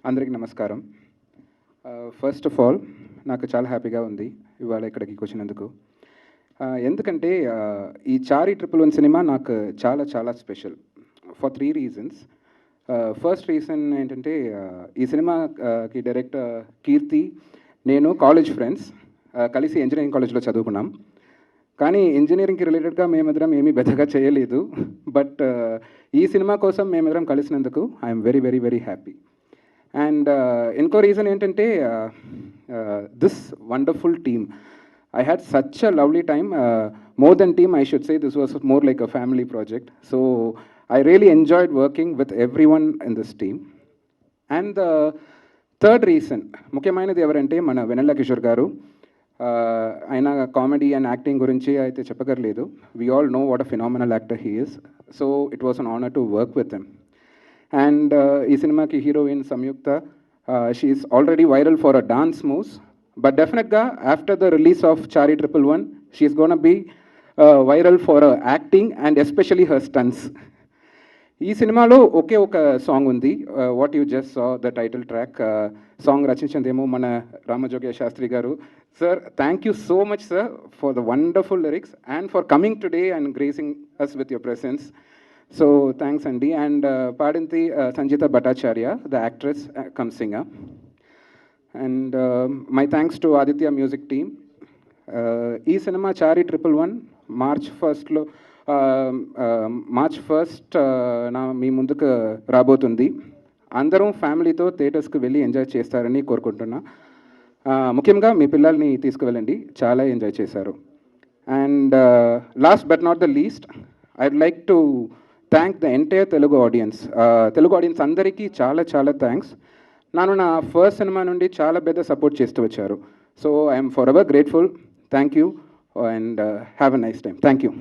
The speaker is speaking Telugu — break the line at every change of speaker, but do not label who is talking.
అందరికి నమస్కారం. ఫస్ట్ ఆఫ్ ఆల్ నాకు చాలా హ్యాపీగా ఉంది ఇవాళ ఇక్కడికి వచ్చినందుకు. ఎందుకంటే ఈ 'చారి ట్రిపుల్ వన్' సినిమా నాకు చాలా చాలా special for 3 reasons. First reason ఏంటంటే ఈ సినిమాకి డైరెక్టర్ కీర్తి, నేను కాలేజ్ ఫ్రెండ్స్. కలిసి ఇంజనీరింగ్ కాలేజ్లో చదువుకున్నాం. కానీ ఇంజనీరింగ్‌కి రిలేటెడ్‌గా మేమిద్దరం ఏమీ పెద్దగా చేయలేదు. బట్ ఈ సినిమా కోసం మేమిద్దరం కలిసినందుకు I'm very very very happy. And ఇంకో రీజన్ ఏంటంటే this wonderful team. I had such a lovely time. More than team, I should say, this was more like a family project. So I really enjoyed working with everyone in this team. And the third reason, ముఖ్యమైనది ఎవరంటే మన వెన్నెల కిషోర్ గారు. ఆయన కామెడీ అండ్ యాక్టింగ్ గురించి అయితే చెప్పగలేదు. We all know what a phenomenal actor he is. So it was an honor to work with him. And ఈ సినిమాకి heroine Samyuktha, she is already viral for a dance moves. But definitely, after the release of Chari Triple One, she's going to be viral for her acting and especially her stunts. ఈ సినిమాలో ఒకే ఒక సాంగ్ ఉంది, what you just saw the title track. Song రచించిందేమో మన రామజోగ్య శాస్త్రి గారు. Sir, thank you so much sir for the wonderful lyrics and for coming today and gracing us with your presence. So thanks అండి. అండ్ పాడింది Sanjitha Bhattacharya, the actress cum singer. And my thanks to Aditya Music team. ఈ cinema Chari triple one March 1 నా మీ ముందుకు రాబోతుంది. అందరం ఫ్యామిలీతో థియేటర్స్కి వెళ్ళి ఎంజాయ్ చేస్తారని కోరుకుంటున్నా. ముఖ్యంగా మీ పిల్లల్ని తీసుకువెళ్ళండి, చాలా ఎంజాయ్ చేశారు. And last but not the least, I'd like to thank the entire Telugu audience అందరికీ చాలా చాలా థ్యాంక్స్. నన్ను నా ఫస్ట్ సినిమా నుండి చాలా పెద్ద సపోర్ట్ చేస్తూ వచ్చారు. So I'm for ever grateful. Thank you and have a nice time. Thank you.